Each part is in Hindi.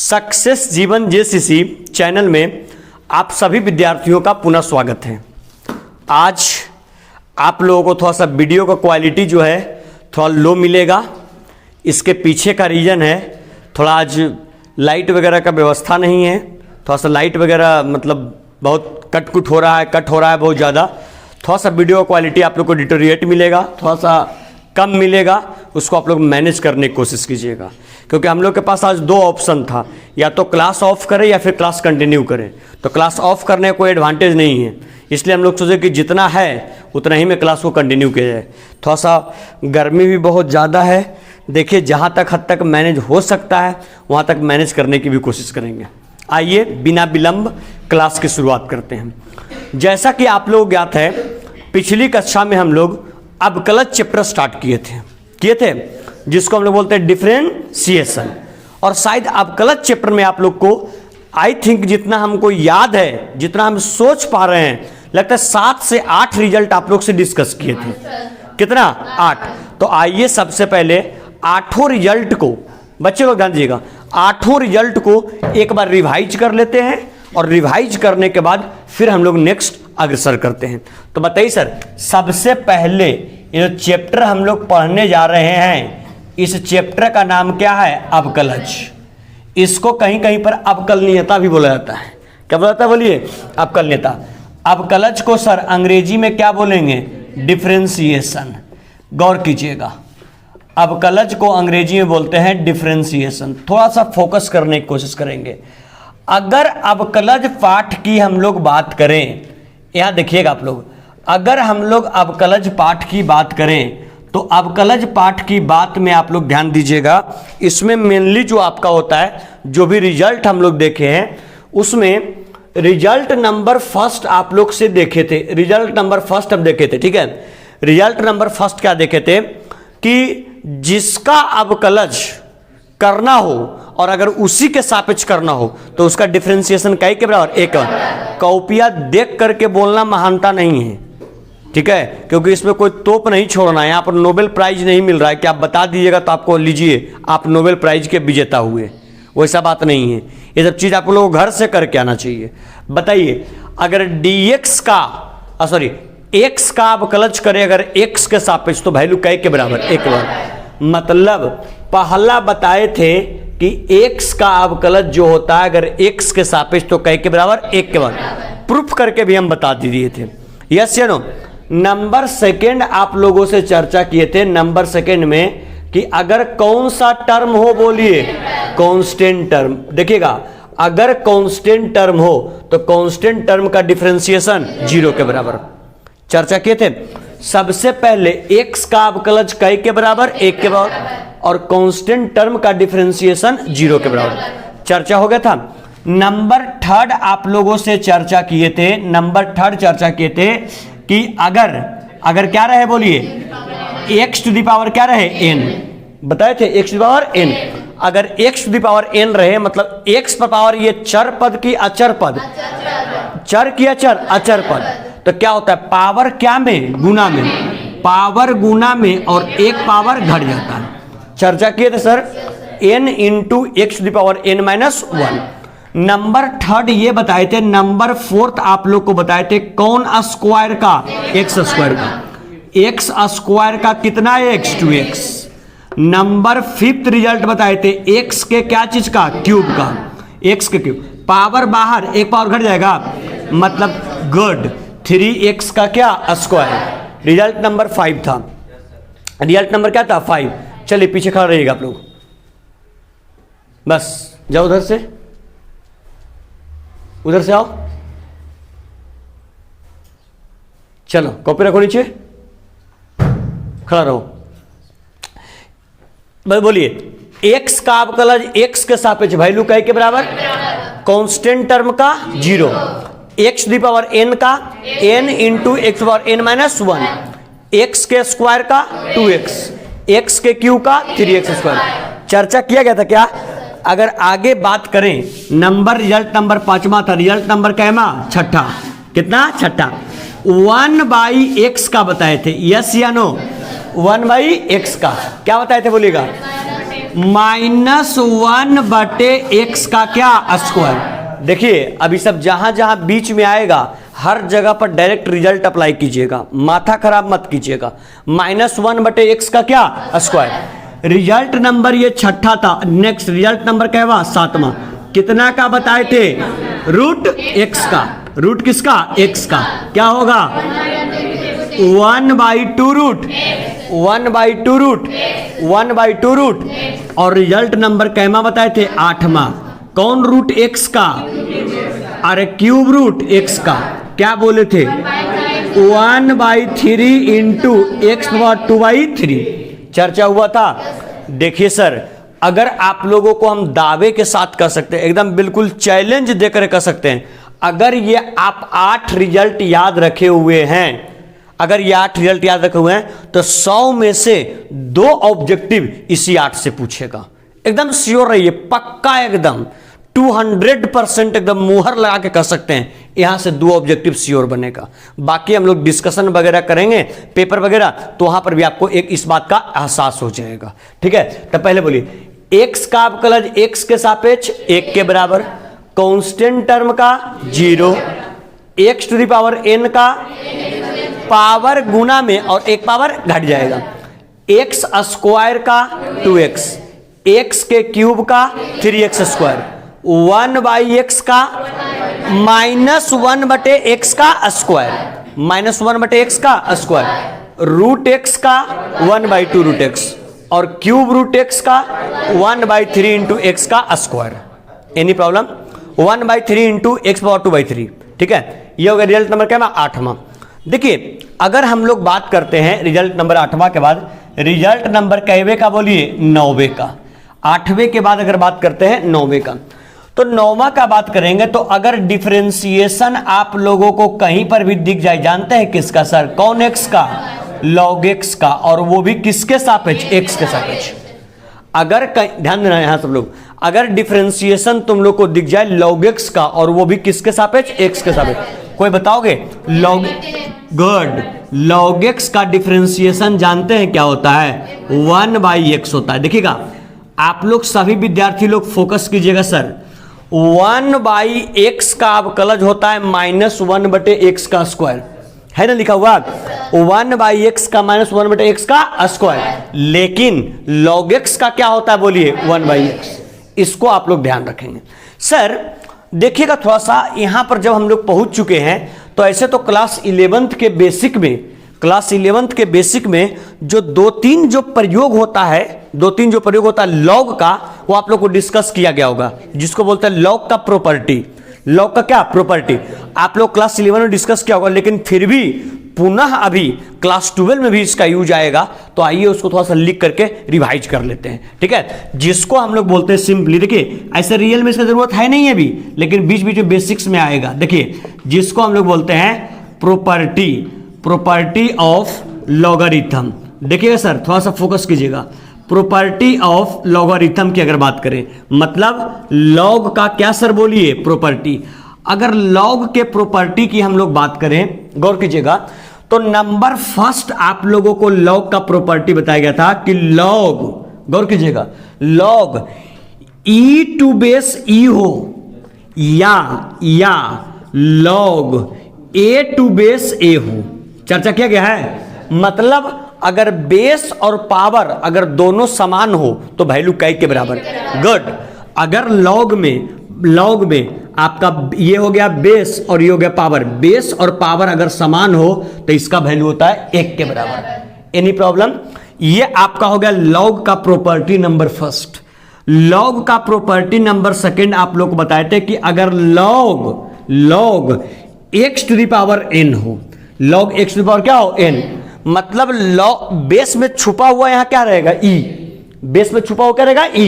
सक्सेस जीवन जेसीसी चैनल में आप सभी विद्यार्थियों का पुनः स्वागत है। आज आप लोगों को थोड़ा सा वीडियो का क्वालिटी जो है थोड़ा लो मिलेगा। इसके पीछे का रीज़न है थोड़ा आज लाइट वगैरह का व्यवस्था नहीं है, थोड़ा सा लाइट वगैरह मतलब बहुत कट हो रहा है बहुत ज़्यादा। थोड़ा सा वीडियो क्वालिटी आप लोग को डिटोरिएट मिलेगा, थोड़ा सा कम मिलेगा, उसको आप लोग मैनेज करने की कोशिश कीजिएगा। क्योंकि हम लोग के पास आज दो ऑप्शन था, या तो क्लास ऑफ करें या फिर क्लास कंटिन्यू करें। तो क्लास ऑफ करने का कोई एडवांटेज नहीं है, इसलिए हम लोग सोचे कि जितना है उतना ही में क्लास को कंटिन्यू किया जाए। थोड़ा सा गर्मी भी बहुत ज़्यादा है, देखिए जहाँ तक हद तक मैनेज हो सकता है वहाँ तक मैनेज करने की भी कोशिश करेंगे। आइए बिना विलंब क्लास की शुरुआत करते हैं। जैसा कि आप लोग ज्ञात है, पिछली कक्षा में हम लोग अवकलज चैप्टर स्टार्ट किए थे जिसको हम लोग बोलते हैं डिफरेंशिएशन। और शायद अवकलज चैप्टर में आप लोग को आई थिंक जितना हमको याद है, जितना हम सोच पा रहे हैं, लगता है 7 से 8 रिजल्ट आप लोग से डिस्कस किए थे। कितना? 8। तो आइए सबसे पहले 8 रिजल्ट को, बच्चे लोग ध्यान दीजिएगा, 8 रिजल्ट को एक बार रिवाइज कर लेते हैं और रिवाइज करने के बाद फिर हम लोग नेक्स्ट अग्रसर करते हैं। तो बताइए सर, सबसे पहले ये जो चैप्टर हम लोग पढ़ने जा रहे हैं, इस चैप्टर का नाम क्या है? अवकलज। इसको कहीं कहीं पर अवकलनीयता भी बोला जाता है। क्या बोला जाता है? बोलिए, अवकलनीयता। अवकलज को सर अंग्रेजी में क्या बोलेंगे? डिफरेंशिएशन। गौर कीजिएगा, अवकलज को अंग्रेजी में बोलते हैं डिफरेंशिएशन। थोड़ा सा फोकस करने की कोशिश करेंगे। अगर अवकलज पाठ की हम लोग बात करें, यहाँ देखिएगा आप लोग, अगर हम लोग अवकलज पाठ की बात करें तो अवकलज पाठ की बात में आप लोग ध्यान दीजिएगा, इसमें मेनली जो आपका होता है, जो भी रिजल्ट हम लोग देखे हैं उसमें रिजल्ट नंबर फर्स्ट आप लोग से देखे थे। रिजल्ट नंबर फर्स्ट हम देखे थे, ठीक है। रिजल्ट नंबर फर्स्ट क्या देखे थे कि जिसका अवकलज करना हो और अगर उसी के सापेक्ष करना हो तो उसका डिफरेंशिएशन कई के बराबर? एक। कॉपियां देख करके बोलना महानता नहीं है, ठीक है, क्योंकि इसमें कोई तोप नहीं छोड़ना है। यहाँ पर नोबेल प्राइज नहीं मिल रहा है कि आप बता दीजिएगा तो आपको लीजिए आप नोबेल प्राइज के विजेता हुए, वैसा बात नहीं है। ये सब चीज़ आप लोगों को घर से करके आना चाहिए। बताइए, अगर dx का x का अवकलज करे अगर x के सापेक्ष तो वैल्यू कई के बराबर? एक बार। मतलब पहला बताए थे कि x का अवकलज जो होता है अगर x के सापेक्ष तो कई के बराबर? एक के बराबर। प्रूफ करके भी हम बता दिए थे, यस या नो। नंबर सेकेंड आप लोगों से चर्चा किए थे, नंबर सेकेंड में कि अगर कौन सा टर्म हो, बोलिए, कांस्टेंट टर्म। देखिएगा, अगर कांस्टेंट टर्म हो तो कांस्टेंट टर्म का डिफरेंशिएशन 0 के बराबर। चर्चा किए थे। सबसे पहले x का अवकलज कई के बराबर? 1 के बराबर, और कांस्टेंट टर्म का डिफरेंशिएशन 0 के बराबर। चर्चा हो गया था। नंबर थर्ड आप लोगों से चर्चा किए थे, नंबर थर्ड चर्चा किए थे कि अगर क्या रहे, बोलिए, x टू दी पावर क्या रहे? n। बताए थे x to the power n। अगर x to the power n रहे मतलब x पर पावर ये चर पद की अचर पद, चर की अचर पद, तो क्या होता है? पावर क्या में? गुना में। पावर गुना में और एक पावर घट जाता है। चर्चा किए थे sir, n into x to the power n minus 1। Number third ये बताए थे। नंबर फोर्थ आप लोग को बताए थे कौन स्क्वायर का? एक्स स्क्वायर का। एक्स स्क्वायर का कितना? x to x। Number fifth result बताए थे x के क्या चीज का? क्यूब का। x के क्यूब, पावर बाहर, एक पावर घट जाएगा, मतलब गुड, 3x का क्या? स्क्वायर। रिजल्ट नंबर 5 था। रिजल्ट नंबर क्या था? 5। चलिए पीछे खड़ा रहिएगा आप लोग, बस जाओ उधर से, उधर से आओ, चलो कॉपी रखो नीचे, खड़ा रहो। बोलिए, x का अवकलज x के सापेक्ष वैल्यू कई के बराबर? कांस्टेंट टर्म का 0, x to the power n का n into x to power n minus 1, x के स्क्वायर का 2x, x के क्यू का 3x स्क्वायर। चर्चा किया गया था क्या? अगर आगे बात करें, नंबर रिजल्ट नंबर 5वां था। रिजल्ट नंबर कैमा? छठा। कितना? छठा। 1/x का बताए थे, यस या नो? 1/x का क्या बताए थे, बोलिएगा? -1/x का क्या स्क्वायर। देखिए अभी सब जहां जहां बीच में आएगा हर जगह पर डायरेक्ट रिजल्ट अप्लाई कीजिएगा, माथा खराब मत कीजिएगा। -1/x का क्या स्क्वायर। रिजल्ट नंबर ये छठा था। नेक्स्ट रिजल्ट नंबर क्या हुआ, 7वां। कितना का बताए थे, √x का। रूट किसका, x का। क्या होगा 1/2 रूट। और रिजल्ट नंबर कैमा बताए थे, 8वां। कौन √x का, अरे क्यूब √x का। क्या बोले थे, 1/3 इंटू x⁻²/3। चर्चा हुआ था। देखिए सर, अगर आप लोगों को हम दावे के साथ कर सकते हैं, एकदम बिल्कुल चैलेंज देकर कर सकते हैं, अगर ये आप 8 रिजल्ट याद रखे हुए हैं, अगर ये 8 रिजल्ट याद रखे हुए हैं तो 100 में से 2 ऑब्जेक्टिव इसी 8 से पूछेगा। एकदम श्योर रहिए, पक्का एकदम 200% एकदम मुहर लगा के कर सकते हैं, यहां से 2 ऑब्जेक्टिव श्योर बनेगा। बाकी हम लोग डिस्कशन वगैरह करेंगे, पेपर वगैरह, तो वहां पर भी आपको एक इस बात का एहसास हो जाएगा। ठीक है, तो पहले बोलिए, x का अवकलज x के सापेक्ष 1 के बराबर, कांस्टेंट टर्म का 0, x⁻n का पावर गुना में और एक पावर घट जाएगा, x² का 2x, x के क्यूब का 3x², 1/x का -1/x का स्क्वायर, -1/x का स्क्वायर, √x का 1/2 √x और क्यूब √x का 1/3 इंटू x का square. Any problem, 1/3 into x⁻²/3। ठीक है, ये हो गया रिजल्ट नंबर क्या, 8वां। देखिए अगर हम लोग बात करते हैं रिजल्ट नंबर 8वां के बाद, रिजल्ट नंबर कैवे का बोलिए, 9वें का। 8वें के बाद अगर बात करते हैं 9वें का, तो 9वां का बात करेंगे तो अगर डिफरेंशिएशन आप लोगों को कहीं पर भी दिख जाए, जानते हैं किसका सर, कौन, x का, log x का, और वो भी किसके सापेक्ष, x के सापेक्ष। अगर ध्यान देना यहां सब लोग, अगर डिफरेंशिएशन तुम लोग को दिख जाए log x का और वो भी किसके सापेक्ष, x के सापेक्ष, कोई बताओगे, log x का डिफरेंशिएशन जानते हैं क्या होता है, 1/x होता है। देखिएगा आप लोग सभी विद्यार्थी लोग फोकस कीजिएगा सर, 1/x का अवकलज होता है -1/x का स्क्वायर, है ना लिखा हुआ, 1/x का -1/x का स्क्वायर। लेकिन log x का क्या होता है बोलिए, 1/x। इसको आप लोग ध्यान रखेंगे सर। देखिएगा थोड़ा सा यहां पर जब हम लोग पहुंच चुके हैं, तो ऐसे तो क्लास 11th के बेसिक में जो 2-3 जो प्रयोग होता है, लॉग का, वो आप लोग को डिस्कस किया गया होगा, जिसको बोलते हैं लॉग का प्रॉपर्टी। लॉग का क्या प्रॉपर्टी, आप लोग क्लास 11 में डिस्कस किया होगा, लेकिन फिर भी पुनः अभी क्लास 12 में भी इसका यूज आएगा, तो आइए उसको थोड़ा सा लिख करके रिवाइज कर लेते हैं। ठीक है, जिसको हम लोग बोलते हैं सिंपली, देखिए ऐसे रियल में इसका जरूरत है नहीं अभी, लेकिन बीच बीच में बेसिक्स में आएगा। देखिए जिसको हम लोग बोलते हैं प्रॉपर्टी ऑफ लॉगरिथम। देखिएगा सर थोड़ा सा फोकस कीजिएगा, प्रॉपर्टी ऑफ लॉगरिथम की अगर बात करें, मतलब लॉग का क्या सर बोलिए, प्रॉपर्टी। अगर लॉग के प्रॉपर्टी की हम लोग बात करें, गौर कीजिएगा, तो नंबर फर्स्ट आप लोगों को लॉग का प्रॉपर्टी बताया गया था कि लॉग, गौर कीजिएगा, लॉग e⁻e हो या लॉग a⁻a हो। चर्चा किया गया है, मतलब अगर बेस और पावर अगर दोनों समान हो तो वैल्यू कै के बराबर, गुड। अगर लॉग में आपका ये हो गया बेस और ये हो गया पावर, बेस और पावर अगर समान हो तो इसका वैल्यू होता है 1 के बराबर। एनी प्रॉब्लम, ये आपका हो गया लॉग का प्रॉपर्टी नंबर फर्स्ट। लॉग का प्रॉपर्टी नंबर सेकंड आप लोग को बताए थे कि अगर लॉग x⁻n हो, लॉग x⁻ क्या हो, n, मतलब लॉग बेस में छुपा हुआ यहां क्या रहेगा, e, बेस में छुपा हुआ क्या रहेगा, e,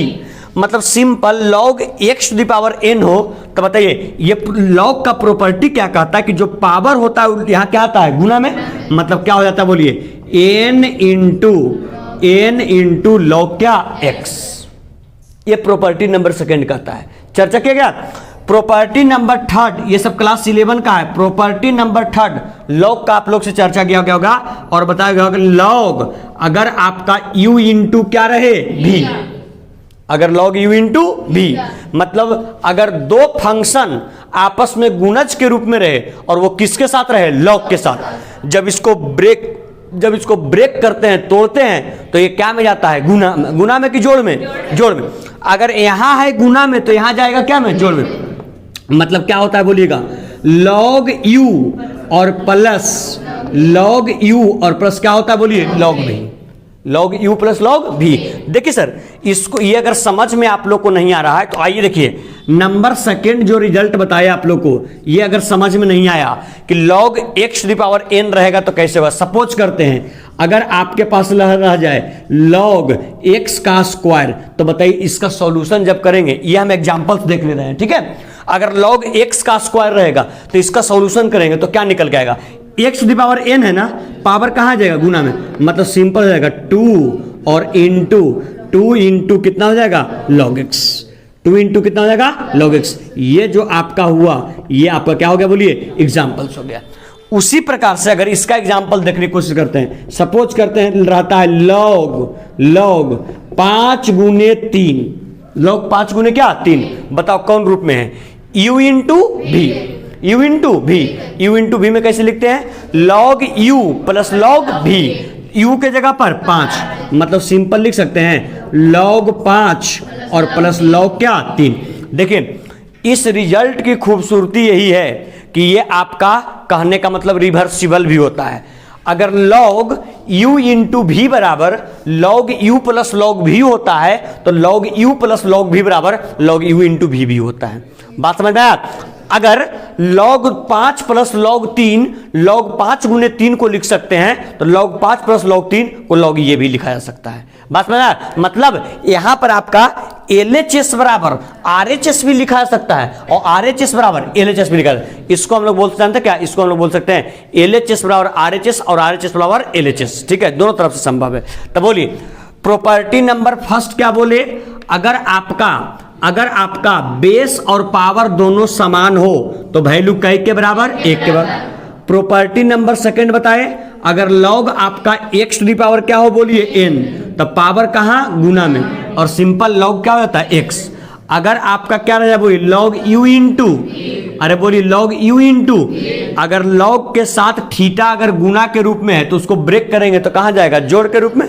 मतलब सिंपल लॉग x⁻n हो, तो बताइए ये लॉग का प्रॉपर्टी क्या कहता है कि जो पावर होता है यहां क्या आता है, गुना में, मतलब क्या हो जाता है बोलिए, n इंटू लॉग क्या, x। ये प्रॉपर्टी नंबर सेकंड कहता है। चर्चा किया गया। प्रॉपर्टी नंबर थर्ड, ये सब क्लास 11 का है। प्रॉपर्टी नंबर थर्ड, लॉग का आप लोग से चर्चा किया गया होगा और बताया गया होगा, लॉग अगर आपका u इंटू क्या रहे, v, अगर log u इंटू भी, मतलब अगर दो फंक्शन आपस में गुणज के रूप में रहे और वो किसके साथ रहे, log के साथ, जब इसको ब्रेक करते हैं, तोड़ते हैं, तो ये क्या में जाता है, गुना में कि जोड़ में, जोड़ में। अगर यहां है गुना में तो यहां जाएगा क्या में, जोड़ में। मतलब क्या होता है बोलिएगा, log u और प्लस log u और प्लस क्या होता है बोलिए, log v, log u plus log v। देखिए सर, इसको ये अगर समझ में आप लोग को नहीं आ रहा है तो आइए देखिए, नंबर सेकंड जो रिजल्ट बताया आप लोग को, ये अगर समझ में नहीं आया कि log x to the power n रहेगा तो कैसे होगा। सपोज करते हैं अगर आपके पास रह जाए log x का स्क्वायर, तो बताइए इसका सॉल्यूशन जब करेंगे, ये हम एग्जांपल्स देख ले रहे हैं, ठीक है। अगर log x का स्क्वायर रहेगा तो इसका सॉल्यूशन करेंगे तो क्या निकल के आएगा, x to the power n है ना, पावर कहाँ जाएगा, गुना में, मतलब सिंपल हो जाएगा 2 और टू इंटू कितना हो जाएगा, log x, 2 इंटू कितना हो जाएगा, log x। ये जो आपका हुआ, ये आपका क्या हो गया बोलिए, एग्जाम्पल्स हो गया। उसी प्रकार से अगर इसका एग्जाम्पल देखने की कोशिश करते हैं, सपोज करते हैं रहता है log 5 गुने 3, log 5 गुने क्या 3, बताओ कौन रूप में है, u इंटू भी, u इंटू भी में कैसे लिखते हैं, log u plus log v, u के जगह पर 5, मतलब सिंपल लिख सकते हैं log 5 और प्लस log क्या 3। देखिए इस रिजल्ट की खूबसूरती यही है कि ये आपका कहने का मतलब रिवर्सिबल भी होता है। अगर log u इंटू भी बराबर log u plus log v होता है तो log u plus log v बराबर log u इंटू भी होता है। बात समझ में आया। अगर log 5 प्लस log 3 log 5 गुने 3 को लिख सकते हैं तो log 5 प्लस log 3 को log ये भी लिखा जा सकता है। बात समझ आया। मतलब यहां पर आपका LHS बराबर RHS भी लिखा जा सकता है और RHS बराबर LHS भी लिखा जा सकता है। इसको हम लोग बोल सकते हैं क्या, इसको हम लोग बोल सकते हैं LHS बराबर RHS और RHS बराबर LHS। ठीक है, दोनों तरफ से संभव है। तब बोलिए प्रॉपर्टी नंबर फर्स्ट क्या बोले, अगर आपका बेस और पावर दोनों समान हो तो वैल्यू कई के बराबर, 1 के बराबर। प्रॉपर्टी नंबर सेकंड बताए, अगर log आपका x टू दी पावर क्या हो बोलिए n, तब पावर कहां, गुना में, और सिंपल log क्या होता है x। अगर आपका क्या रह जाए बोलिए log u इंटू, अरे बोलिए log u इंटू, अगर log के साथ थीटा अगर गुना के रूप में है तो उसको ब्रेक करेंगे तो कहां जाएगा, जोड़ के रूप में,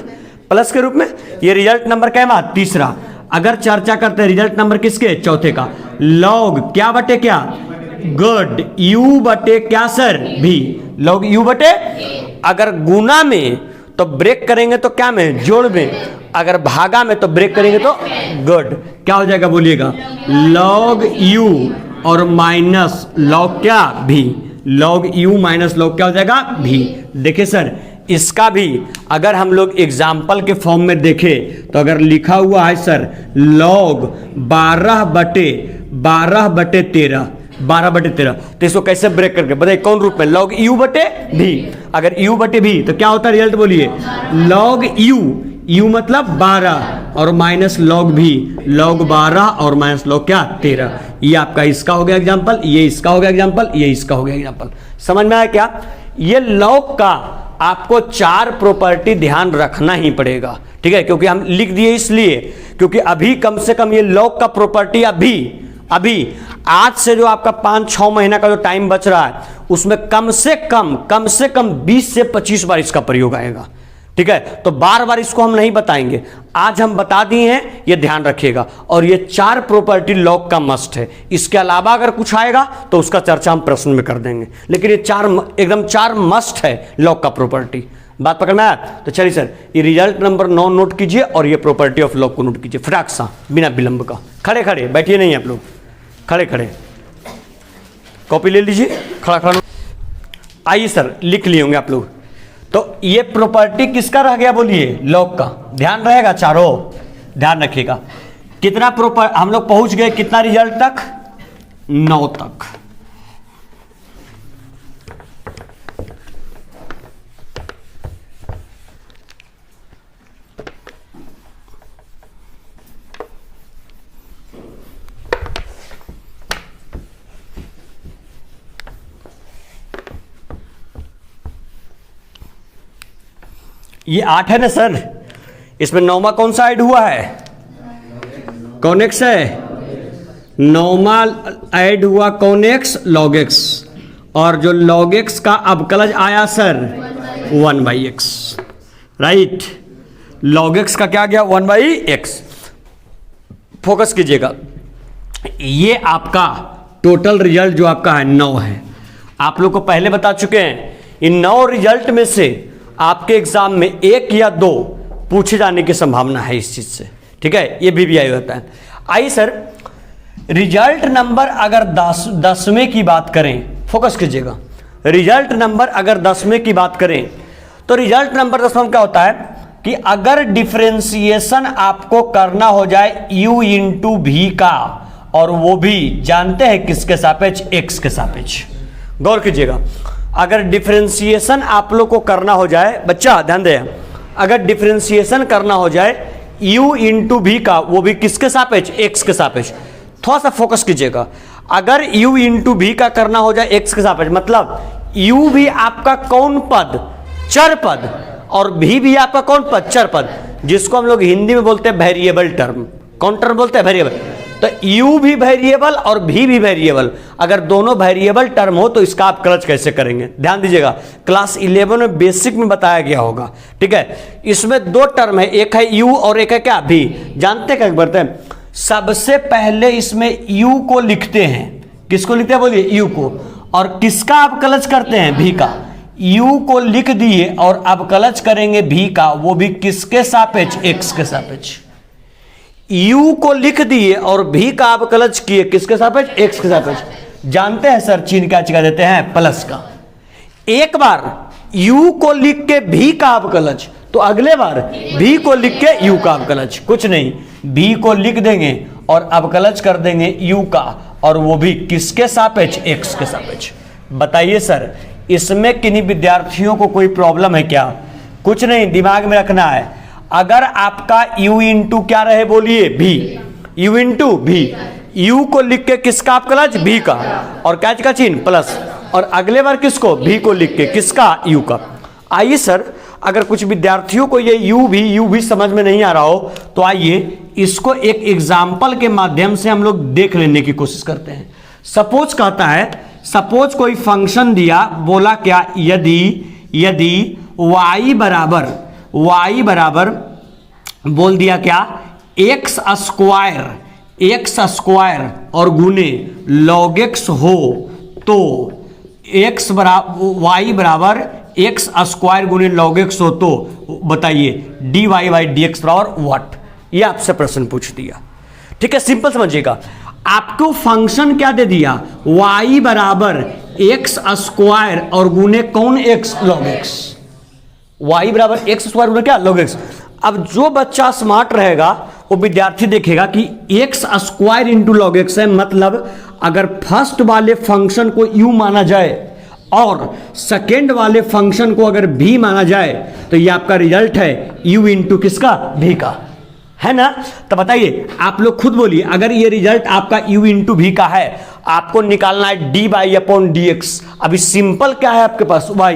प्लस के रूप में। ये रिजल्ट नंबर क्या है, तीसरा। अगर चर्चा करते हैं रिजल्ट नंबर किसके, चौथे का, log क्या बटे क्या, गुड u बटे क्या सर, भी, log u बटे, अगर गुना में तो ब्रेक करेंगे तो क्या में, जोड़ में, अगर भागा में तो ब्रेक करेंगे तो गुड, क्या हो जाएगा बोलिएगा, log u और माइनस log क्या, भी, log u माइनस log क्या हो जाएगा, भी। देखिए सर इसका भी अगर हम लोग एग्जाम्पल के फॉर्म में देखें तो अगर लिखा हुआ है सर log 12 बटे 13, तो इसको कैसे ब्रेक करके बताइए कौन रूप में, log u बटे भी। अगर u बटे भी तो क्या होता है रिजल्ट बोलिए, log u मतलब 12 और माइनस log भी, log 12 और माइनस log क्या 13। ये आपका इसका हो गया एग्जाम्पल, ये इसका हो गया एग्जाम्पल, ये इसका हो गया एग्जाम्पल। समझ में आया क्या। ये log का आपको 4 प्रॉपर्टी ध्यान रखना ही पड़ेगा, ठीक है, क्योंकि हम लिख दिए इसलिए क्योंकि अभी कम से कम ये log का प्रॉपर्टी अभी आज से जो आपका 5-6 महीना का जो टाइम बच रहा है उसमें कम से कम 20 से 25 बार इसका प्रयोग आएगा, ठीक है। तो बार बार इसको हम नहीं बताएंगे, आज हम बता दिए हैं, ये ध्यान रखिएगा। और ये 4 प्रॉपर्टी log का मस्ट है। इसके अलावा अगर कुछ आएगा तो उसका चर्चा हम प्रश्न में कर देंगे, लेकिन ये एकदम 4 मस्ट है log का प्रॉपर्टी। बात पकड़ में आया। तो चलिए सर ये रिजल्ट नंबर 9 नोट कीजिए और ये प्रॉपर्टी ऑफ log को नोट कीजिए फटाक सा, बिना विलंब का। खड़े बैठिए नहीं आप लोग, खड़े कॉपी ले लीजिए, खड़ा। आइए सर लिख लिए होंगे आप लोग। तो ये प्रॉपर्टी किसका रह गया बोलिए, log का। ध्यान रहेगा चारों, ध्यान रखिएगा। कितना हम लोग पहुंच गए कितना रिजल्ट तक, 9 तक। ये 8 है ना सर, इसमें 9वां कौन सा ऐड हुआ है, कौन एक्स है, नौमा ऐड हुआ कौन एक्स, लॉग एक्स, और जो लॉग एक्स का अवकलज आया sir 1/x, right. Log x का क्या गया 1/x। फोकस कीजिएगा, ये आपका टोटल रिजल्ट जो आपका है 9 है। आप लोग को पहले बता चुके हैं इन 9 रिजल्ट में से आपके एग्जाम में 1 या 2 पूछे जाने की संभावना है इस चीज से, ठीक है, ये भी आई होता है। आइए सर, रिजल्ट नंबर अगर 10वें की बात करें, फोकस कीजिएगा, रिजल्ट नंबर अगर 10वें की बात करें तो रिजल्ट नंबर 10 में क्या होता है कि अगर डिफरेंशिएशन आपको करना हो जाए u इंटू भी का, और वो भी जानते हैं किसके सापेक्ष, x के सापेक्ष। गौर कीजिएगा, अगर डिफरेंशिएशन आप लोग को करना हो जाए, बच्चा ध्यान दें, अगर डिफरेंशिएशन करना हो जाए u इंटू भी का, वो भी किसके सापेक्ष, x के सापेक्ष। थोड़ा सा फोकस कीजिएगा, अगर u इंटू भी का करना हो जाए x के सापेक्ष, मतलब u भी आपका कौन पद, चर पद, और भी आपका कौन पद, चर पद, जिसको हम लोग हिंदी में बोलते हैं वेरिएबल टर्म। कौन टर्म बोलते हैं, वेरिएबल। तो u भी वेरिएबल और भी वेरिएबल, अगर दोनों वेरिएबल टर्म हो तो इसका आप क्लच कैसे करेंगे, ध्यान दीजिएगा, क्लास 11 में बेसिक में बताया गया होगा, ठीक है। इसमें 2 टर्म है, एक है u और एक है क्या, भी। जानते क्या करते हैं, सबसे पहले इसमें u को लिखते हैं, किसको लिखते हैं बोलिए, u को, और किसका आप क्लच करते हैं, भी का। u को लिख दिए और अब क्लच करेंगे भी का, वो भी किसके सापेक्ष, x के सापेक्ष। u को लिख दिए और भी का आप क्लच किए, किसके सापेक्ष, x के सापेक्ष। जानते हैं सर चिन्ह क्या चिन्ह देते हैं, प्लस का। एक बार u को लिख के भी का आप क्लच, तो अगले बार भी को लिख के u का आप क्लच। कुछ नहीं, भी को लिख देंगे और अब क्लच कर देंगे u का, और वो भी किसके सापेक्ष, x के सापेक्ष। बताइए सर, इसमें किन्हीं विद्यार्थियों को कोई प्रॉब्लम है क्या? कुछ नहीं, दिमाग में रखना है, अगर आपका u इंटू क्या रहे बोलिए, भी, u इंटू भी, u को लिख के किसका आप क्लच, भी का, और क्या का चिन्ह, प्लस, और अगले बार किसको, भी को लिख के किसका, u का। आइए सर, अगर कुछ विद्यार्थियों को ये u भी समझ में नहीं आ रहा हो तो आइए इसको एक एग्जाम्पल के माध्यम से हम लोग देख लेने की कोशिश करते हैं। सपोज कहता है, सपोज कोई फंक्शन दिया, बोला क्या, यदि y बराबर बोल दिया क्या, x स्क्वायर और गुने log x हो तो y बराबर x स्क्वायर गुने log x हो तो बताइए dy बाई डी एक्स बराबर व्हाट। ये आपसे प्रश्न पूछ दिया, ठीक है, सिंपल समझिएगा। आपको फंक्शन क्या दे दिया, y बराबर x स्क्वायर और गुने कौन, x, log x। y बराबर x स्क्वायर गुने क्या, log x। अब जो बच्चा स्मार्ट रहेगा वो विद्यार्थी देखेगा कि x square into log x है, मतलब अगर फर्स्ट वाले फंक्शन को u माना जाए और सेकेंड वाले फंक्शन को अगर v माना जाए तो ये आपका रिजल्ट है u इंटू किसका, v का, है ना। तो बताइए, आप लोग खुद बोलिए, अगर ये रिजल्ट आपका u इंटू भी का है, आपको निकालना है dy अपॉन dx। अभी सिंपल क्या है आपके पास, y।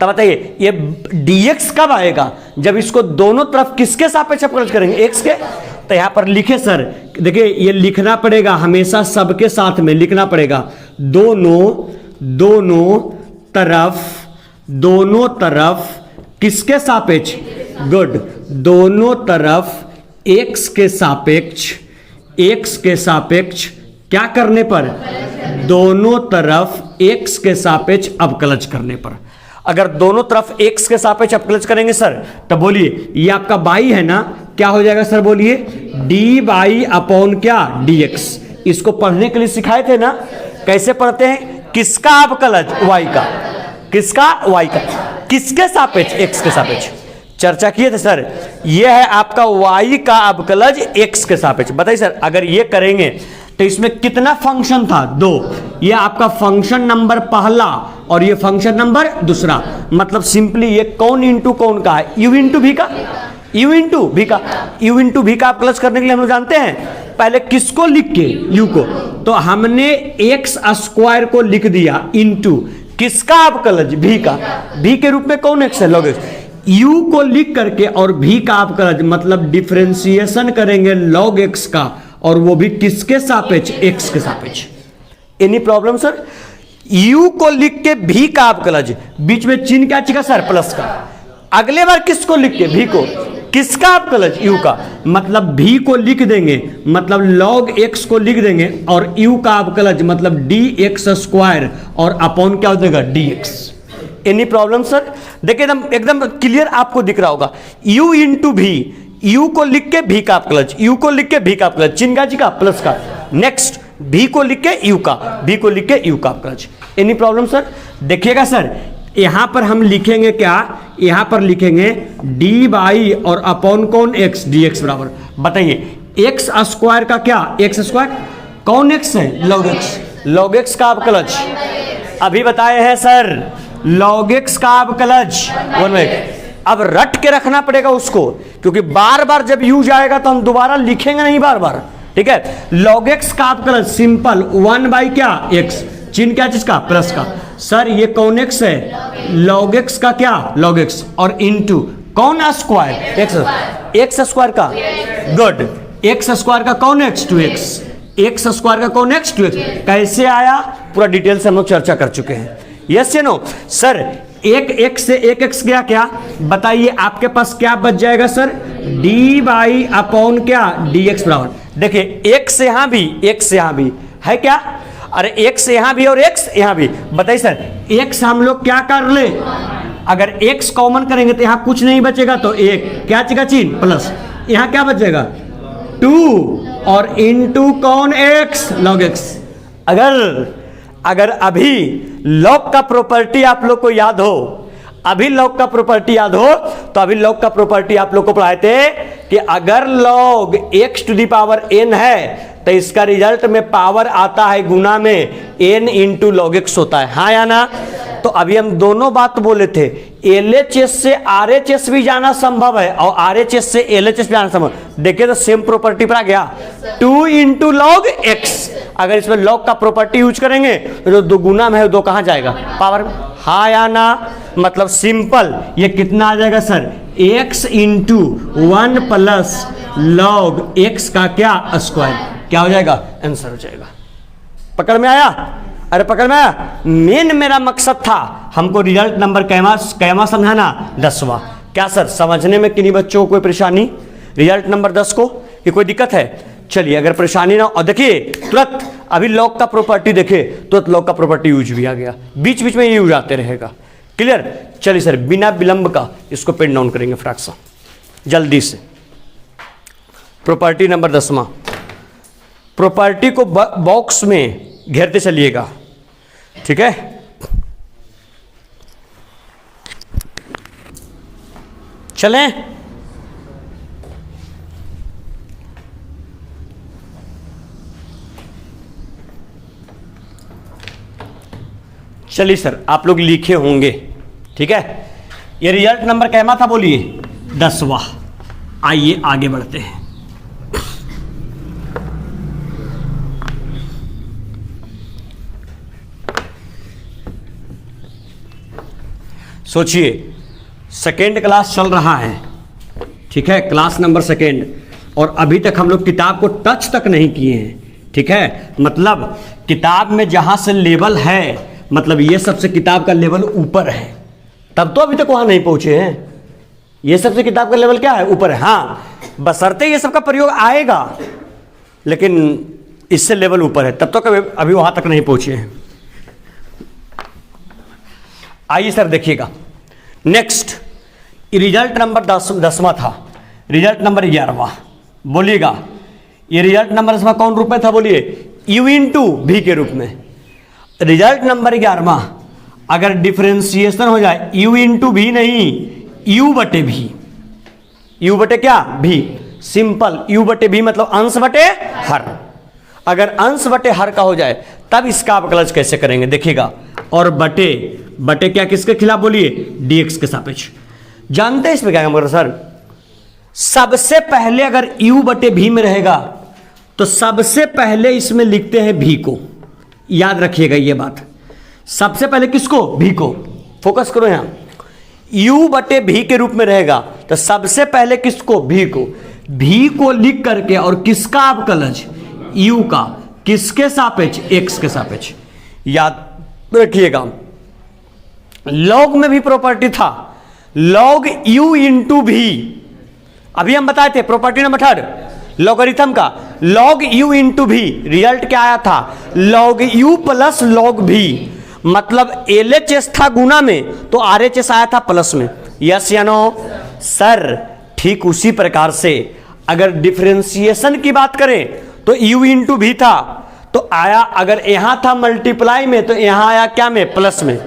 तो बताइए ये dx कब आएगा, जब इसको दोनों तरफ किसके सापेक्ष अपकलन करेंगे, x के। तो यहां पर लिखे सर, देखिए ये लिखना पड़ेगा, हमेशा सबके साथ में लिखना पड़ेगा, दोनों तरफ किसके सापेक्ष, गुड, दोनों तरफ x के सापेक्ष क्या करने पर, दोनों तरफ x के सापेक्ष अवकलज करने पर। अगर दोनों तरफ x के सापेक्ष अवकलज करेंगे सर, तो बोलिए ये आपका y है ना, क्या हो जाएगा सर बोलिए, dy अपॉन क्या, dx। इसको पढ़ने के लिए सिखाए थे ना, कैसे पढ़ते हैं, किसका अवकलज, y का, किसका, y का, किसके सापेक्ष, x के सापेक्ष। चर्चा किए थे सर, ये है आपका y का अवकलज x के सापेक्ष। बताइए सर, अगर ये करेंगे तो इसमें कितना फंक्शन था, 2। ये आपका फंक्शन नंबर पहला और ये फंक्शन नंबर दूसरा, मतलब सिंपली ये कौन इंटू कौन का है, u इंटू भी का, u इंटू भी का, u इंटू भी का अवकलज करने के लिए हम लोग जानते हैं पहले किसको लिख के, u को, तो हमने x स्क्वायर को लिख दिया इंटू किसका अवकलज, भी का, भी के रूप में कौन x है, log x। u को लिख करके और भी का अवकलज मतलब डिफरेंशिएशन करेंगे log x का, और वो भी किसके सापेक्ष, x के सापेक्ष। Any problem sir? u को लिख के v का अवकलज, बीच में चिन्ह क्या चाहिए सर, प्लस का। अगले बार किसको लिख के, v को, किसका अवकलज, u का, मतलब v को लिख देंगे, मतलब log x को लिख देंगे और u का अवकलज मतलब dx स्क्वायर और अपॉन क्या हो जाएगा, dx। Any problem sir? देखिए एकदम क्लियर आपको दिख रहा होगा। u इंटू भी, u को लिख के v का अवकलज, u को लिख के v का अवकलज, चिन्ह का प्लस का। नेक्स्ट v को लिख के u का, v को लिख के u का अवकलज। Any problem sir? देखिएगा सर, यहां पर हम लिखेंगे क्या, यहां पर लिखेंगे डी बाई और अपॉन कौन, x, dx बराबर, बताइए x स्क्वायर का क्या, x स्क्वायर कौन x है, log x, log x का अवकलज अभी बताए हैं सर, log x का अवकलज 1/x। अब रट के रखना पड़ेगा उसको, क्योंकि बार बार जब u जाएगा तो हम दोबारा लिखेंगे नहीं बार बार, ठीक है। log x का अवकलज सिंपल 1 बाई क्या, x, चिन्ह क्या चीज का, प्लस का। सर ये कौन x है, log x का क्या, log x, और इनटू कौन स्क्वायर, x स्क्वायर का, गुड, x स्क्वायर का कौन x, 2x, x स्क्वायर का कौन x, 2x। कैसे आया पूरा डिटेल से हम लोग चर्चा कर चुके हैं, यस या नो सर। एक x से एक x गया क्या, बताइए आपके पास क्या बच जाएगा सर, d बाई अपॉन क्या, dx बराबर। देखिए x यहां भी, x यहां भी है क्या, अरे x यहां भी और x यहां भी, बताइए सर x हम लोग क्या कर ले, अगर x कॉमन करेंगे तो यहां कुछ नहीं बचेगा, तो एक क्या चीज का चिन्ह प्लस, यहां क्या बचेगा 2 और इनटू कौन x, log x। अगर अभी log का प्रॉपर्टी आप लोग को याद हो, अभी log का प्रॉपर्टी याद हो, तो अभी log का प्रॉपर्टी आप लोग को पढ़ाए थे कि अगर log x to the power n है तो इसका रिजल्ट में पावर आता है गुना में n इंटू log x होता है, हाँ या ना। तो अभी हम दोनों बात बोले थे, LHS से RHS भी जाना संभव है और RHS से LHS भी जाना संभव। देखिए तो सेम प्रॉपर्टी पर आ गया, 2 इंटू log x। अगर इसमें log का प्रॉपर्टी यूज करेंगे तो जो दो गुना में है दो कहां जाएगा, पावर में, हाँ या ना। मतलब सिंपल ये कितना आ जाएगा sir, x into 1 plus log x का क्या, स्क्वायर, क्या हो जाएगा, आंसर हो जाएगा। पकड़ में आया, अरे पकड़ में आया। मेन मेरा मकसद था हमको रिजल्ट नंबर कैमा समझाना, 10वां। क्या सर समझने में किन्हीं बच्चों को कोई परेशानी, रिजल्ट नंबर 10 को कि कोई दिक्कत है? चलिए अगर परेशानी ना, और देखिए तुरंत अभी log का प्रॉपर्टी देखे, तुरंत log का प्रॉपर्टी यूज भी आ गया, बीच बीच में ये यूज आते रहेगा, क्लियर। चलिए सर बिना विलंब का इसको पेन डाउन करेंगे फ्रैक्शन जल्दी से। प्रॉपर्टी नंबर 10वां, प्रॉपर्टी को बॉक्स में घेरते चलिएगा, ठीक है। चलें, चलिए सर आप लोग लिखे होंगे, ठीक है। ये रिजल्ट नंबर कैमा था बोलिए, 10वां। आइए आगे बढ़ते हैं। सोचिए सेकेंड क्लास चल रहा है, ठीक है, क्लास नंबर 2, और अभी तक हम लोग किताब को टच तक नहीं किए हैं, ठीक है। मतलब किताब में जहां से लेवल है, मतलब ये सबसे किताब का लेवल ऊपर है, तब तो अभी तक वहां नहीं पहुंचे हैं। ये सबसे किताब का लेवल क्या है, ऊपर है, हाँ, बशर्ते ये सब का प्रयोग आएगा, लेकिन इससे लेवल ऊपर है, तब तो अभी वहां तक नहीं पहुंचे हैं। आइए सर देखिएगा, नेक्स्ट रिजल्ट नंबर 10वां था, रिजल्ट नंबर 11वां बोलिएगा। ये रिजल्ट नंबर 10वां कौन रूप में था बोलिए, u इंटू v के रूप में। रिजल्ट नंबर 11वां अगर डिफरेंशिएशन हो जाए, u इंटू v नहीं, u बटे v, u बटे क्या, v, सिंपल u बटे v मतलब अंश बटे हर। अगर अंश बटे हर का हो जाए तब इसका अवकलज कैसे करेंगे देखिएगा, और बटे क्या किसके खिलाफ बोलिए, dx के सापेक्ष। जानते हैं इसमें क्या काम सर, सबसे पहले अगर u बटे v में रहेगा तो सबसे पहले इसमें लिखते हैं v को, याद रखिएगा ये बात, सबसे पहले किसको, v को, फोकस करो यहां। u बटे v के रूप में रहेगा तो सबसे पहले किसको, v को। भी को लिख करके और किसका अवकलज, u का, किसके सापेक्ष, x के सापेक्ष। याद रखिएगा लॉग में भी प्रॉपर्टी था, लॉग u इंटू भी, अभी हम बताए थे प्रॉपर्टी नंबर 3 लॉगरिथम का, लॉग u इंटू भी, रिजल्ट क्या आया था, लॉग u प्लस लॉग भी, मतलब LHS था गुना में तो RHS आया था प्लस में। यस या नो सर? ठीक उसी प्रकार से अगर डिफरेंशिएशन की बात करें तो u इंटू भी था तो आया, अगर यहां था मल्टीप्लाई में तो यहां आया क्या में, प्लस में।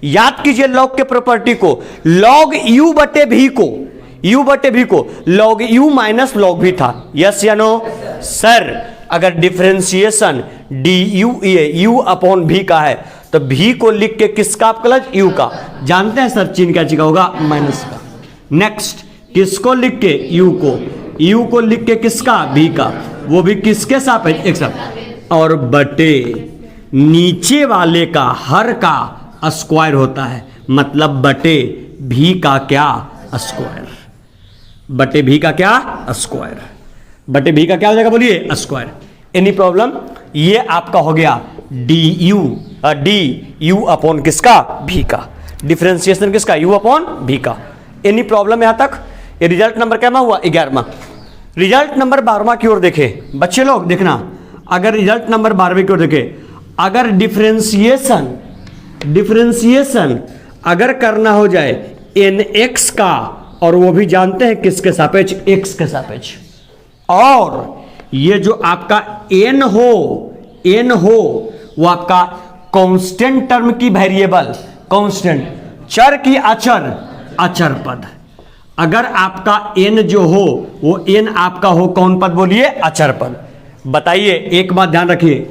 याद कीजिए लॉग के प्रॉपर्टी को, लॉग u बटे भी को, u बटे भी को लॉग u माइनस लॉग भी था। यस या नो सर? अगर डिफरेंशिएशन u अपॉन भी का है तो भी को लिख के किसका अवकलज, u का। जानते हैं सर चिन्ह क्या चीज होगा, माइनस का। नेक्स्ट किसको लिख के, u को लिख के किसका, भी का, वो भी किसके सापेक्ष, एक साथ, और बटे नीचे वाले का हर का स्क्वायर होता है, मतलब बटे भी का क्या, स्क्वायर। बटे भी का क्या, स्क्वायर। बटे भी का क्या हो जाएगा, बोलिए स्क्वायर। Any problem? ये आपका हो गया डी यू अपॉन किसका, भी का, डिफरेंशिएशन किसका, u अपॉन भी का। एनी प्रॉब्लम यहां तक? ये रिजल्ट नंबर क्या हुआ, 11वां। रिजल्ट नंबर 12वां की ओर देखे बच्चे लोग, देखना अगर रिजल्ट नंबर 12वें की ओर देखे, अगर डिफरेंशिएशन अगर करना हो जाए nx का, और वो भी जानते हैं किसके सापेक्ष, x के सापेक्ष, और ये जो आपका n हो वो आपका कांस्टेंट टर्म की वेरिएबल, कांस्टेंट चर की अचर पद। अगर आपका n जो हो वो n आपका हो कौन पद, बोलिए अचर पद। बताइए एक बात ध्यान रखिए,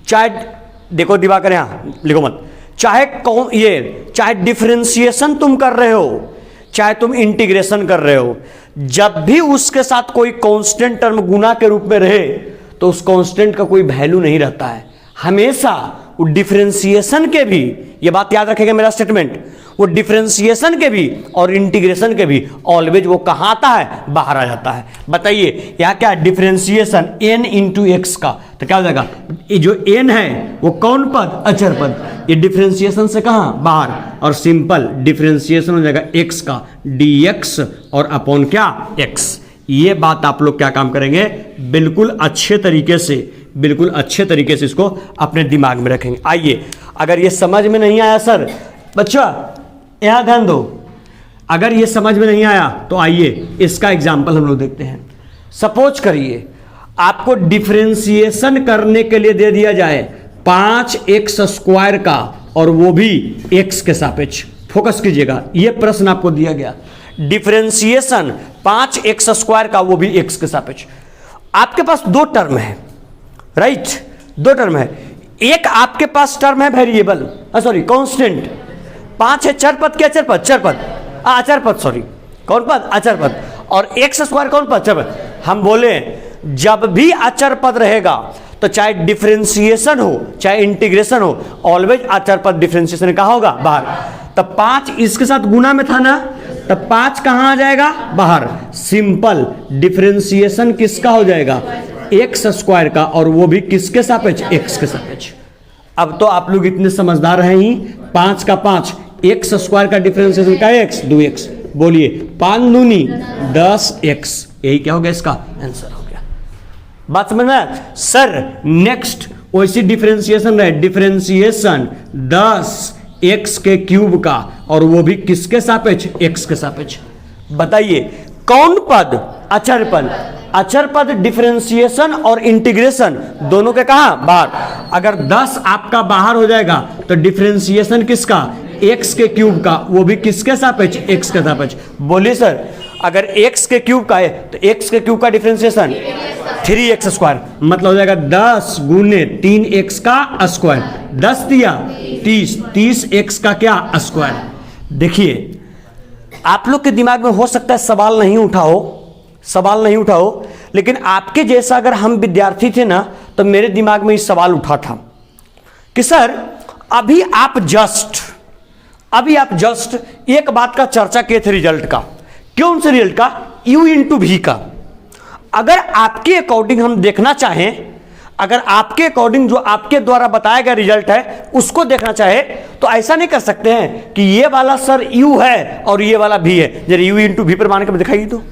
चाहे देखो दिवाकर यहां लिखो मत, चाहे डिफरेंशिएशन तुम कर रहे हो, चाहे तुम इंटीग्रेशन कर रहे हो, जब भी उसके साथ कोई कांस्टेंट टर्म गुना के रूप में रहे तो उस कांस्टेंट का कोई वैल्यू नहीं रहता है। हमेशा वो डिफरेंशिएशन के भी, ये बात याद रखेगा मेरा स्टेटमेंट, वो डिफरेंशिएशन के भी और इंटीग्रेशन के भी ऑलवेज वो कहाँ आता है, बाहर आ जाता है। बताइए यहाँ क्या डिफरेंशिएशन n इंटू एक्स का, तो क्या हो जाएगा, ये जो n है वो कौन पद, अचर पद, ये डिफरेंशिएशन से कहाँ, बाहर, और सिंपल डिफरेंशिएशन हो जाएगा x का dx और अपॉन क्या, x। ये बात आप लोग क्या काम करेंगे, बिल्कुल अच्छे तरीके से इसको अपने दिमाग में रखेंगे। आइए, अगर ये समझ में नहीं आया सर, बच्चा यहां ध्यान दो, अगर ये समझ में नहीं आया तो आइए इसका एग्जाम्पल हम लोग देखते हैं। सपोज करिए आपको डिफरेंशिएशन करने के लिए दे दिया जाए 5x स्क्वायर का, और वो भी x के सापेक्ष। फोकस कीजिएगा, ये प्रश्न आपको दिया गया, डिफरेंशिएशन 5x स्क्वायर का, वो भी x के सापेक्ष। आपके पास दो टर्म है, राइट, दो टर्म है। एक आपके पास टर्म है वेरिएबल, सॉरी कांस्टेंट, 5 है चर पद, क्या चर पद, अचर पद, सॉरी कौन पद, अचर पद, और x स्क्वायर कौन पद, चर पद। हम बोले जब भी अचर पद रहेगा तो चाहे डिफरेंशिएशन हो चाहे इंटीग्रेशन हो, ऑलवेज अचर पद डिफरेंशिएशन कहाँ होगा, बाहर। तब 5 इसके साथ गुना में था ना, तब 5 कहाँ आ जाएगा, बाहर। सिंपल डिफरेंशिएशन किसका हो जाएगा, x स्क्वायर का, और वो भी किसके सापेक्ष, x के सापेक्ष। अब तो आप लोग इतने समझदार हैं ही, 5 का 5, x स्क्वायर का डिफरेंशिएशन का x, 2x, बोलिए 5 दूनी 10x, यही क्या हो गया, इसका आंसर हो गया। बात समझ में आया सर? नेक्स्ट वैसी डिफरेंशिएशन है, डिफरेंशिएशन 10x के क्यूब का, और वो भी किसके सापेक्ष, x के सापेक्ष। बताइए कौन पद, अचर पद। अचर पद डिफरेंशिएशन और इंटीग्रेशन दोनों के कहा, बाहर। अगर 10 आपका बाहर हो जाएगा तो डिफरेंशिएशन किसका, x के क्यूब का, वो भी किसके सापेक्ष, x के सापेक्ष। बोलिए सर, अगर x के क्यूब का है तो x के क्यूब का डिफरेंशिएशन 3x स्क्वायर, मतलब हो जाएगा 10 गुने 3x का स्क्वायर, 10 दिया 30x का क्या, स्क्वायर। देखिए आप लोग के दिमाग में हो सकता है सवाल नहीं उठा हो, लेकिन आपके जैसा अगर हम विद्यार्थी थे ना तो मेरे दिमाग में इस सवाल उठा था कि सर अभी आप जस्ट एक बात का चर्चा किए थे रिजल्ट का। क्यों से रिजल्ट का, u इंटू भी का। अगर आपके अकॉर्डिंग हम देखना चाहें, अगर आपके अकॉर्डिंग जो आपके द्वारा बताया गया रिजल्ट है उसको देखना चाहे तो ऐसा नहीं कर सकते हैं कि ये वाला सर u है और ये वाला v है, जरा u इंटू v पर मान के दिखाइए तो।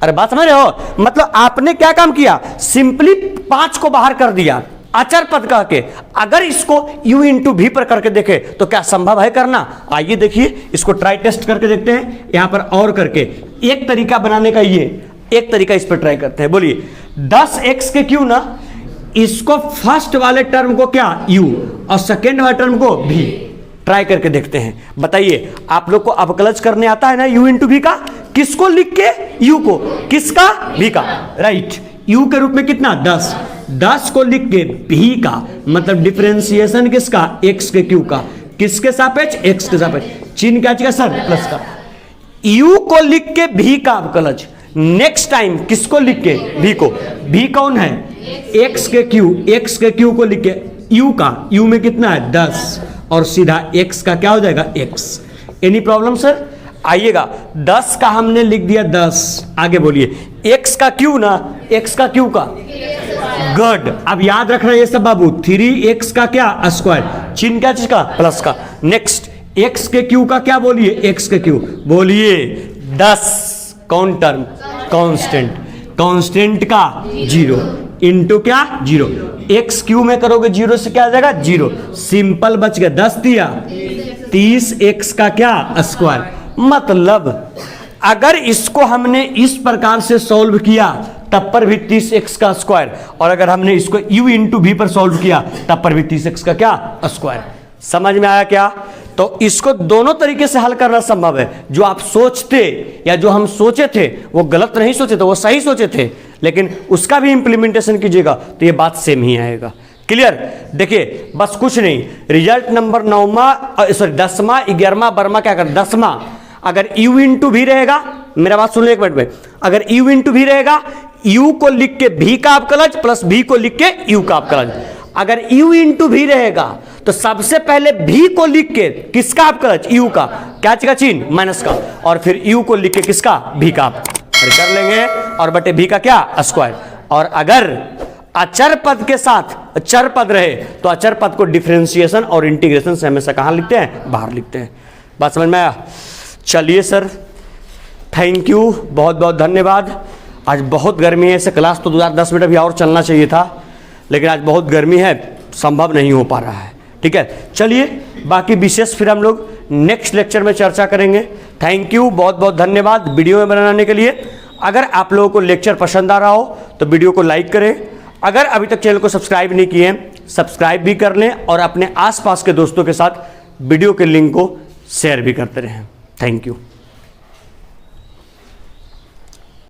अरे बात समझ रहे हो? मतलब आपने क्या काम किया, सिंपली 5 को बाहर कर दिया अचर पद कह के। अगर इसको u इंटू v पर करके देखे तो क्या संभव है करना? आइए देखिए, इसको ट्राई टेस्ट करके देखते हैं यहां पर और करके। एक तरीका बनाने का ये, एक तरीका इस पर ट्राई करते हैं। बोलिए 10x के क्यू ना, इसको फर्स्ट वाले टर्म को क्या u और सेकेंड वाले टर्म को v, ट्राई करके देखते हैं। बताइए आप लोग को अवकलज करने आता है ना u इंटू v का? किसको लिख के? u को, किसका? v का, राइट। u के रूप में कितना? 10 को लिख के v का, मतलब डिफरेंशिएशन किसका? x के q का, किसके सापेक्ष? x के सापेक्ष। चिन्ह क्या चाहिए सर? प्लस का। u को लिख के v का अवकलज, नेक्स्ट टाइम किसको लिख के? v को। v कौन है? x के q को लिख के u का, u में कितना है? 10 और सीधा x का क्या हो जाएगा? x। Any problem sir? आइएगा 10 का हमने लिख दिया 10, आगे बोलिए x का q ना, x का q का गुड। अब याद रखना ये सब बाबू, 3x का क्या? स्क्वायर, चिन्ह क्या चीज का? प्लस का। नेक्स्ट x के q का क्या? बोलिए x के q, बोलिए 10 कौन टर्म? कांस्टेंट, कांस्टेंट का 0 इंटू क्या? 0। x क्यू में करोगे 0 से क्या आ जाएगा? 0। सिंपल बच गया, 10 दिया 30x का क्या? स्क्वायर। मतलब अगर इसको हमने इस प्रकार से सॉल्व किया तब पर भी 30x का स्क्वायर, और अगर हमने इसको u इंटू v पर सॉल्व किया तब पर भी 30x का क्या? स्क्वायर। समझ में आया क्या? तो इसको दोनों तरीके से हल करना संभव है। जो आप सोचते या जो हम सोचे थे वो गलत नहीं सोचे थे, वो सही सोचे थे, लेकिन उसका भी इंप्लीमेंटेशन कीजिएगा तो ये बात सेम ही आएगा। क्लियर? देखिए बस कुछ नहीं, रिजल्ट नंबर 10वां 11वां 12वां क्या कर? 10वां अगर u इंटू v रहेगा, मेरा बात सुन लो एक मिनट में, अगर u इंटू v रहेगा, u को लिख के v का अवकलज प्लस v को लिख के u का अवकलज। अगर u इंटू v रहेगा तो सबसे पहले v को लिख के किसका अवकलज? u का, क्या चीज का चिन्ह? माइनस का, और फिर u को लिख के किसका? v का कर लेंगे, और बटे v का क्या? स्क्वायर। और अगर अचर पद के साथ चर पद रहे तो अचर पद को डिफरेंशिएशन और इंटीग्रेशन से हमेशा कहां लिखते हैं? बाहर लिखते हैं। बात समझ में आया? चलिए सर, थैंक यू, बहुत बहुत धन्यवाद। आज बहुत गर्मी है, ऐसे क्लास तो 10 मिनट अभी और चलना चाहिए था, लेकिन आज बहुत गर्मी है, संभव नहीं हो पा रहा है। ठीक है, चलिए बाकी विशेष फिर हम लोग नेक्स्ट लेक्चर में चर्चा करेंगे। थैंक यू, बहुत बहुत धन्यवाद वीडियो में बनाने के लिए। अगर आप लोगों को लेक्चर पसंद आ रहा हो तो वीडियो को लाइक करें। अगर अभी तक चैनल को सब्सक्राइब नहीं किए हैं, सब्सक्राइब भी कर लें, और अपने आसपास के दोस्तों के साथ वीडियो के लिंक को शेयर भी करते रहें। Thank you.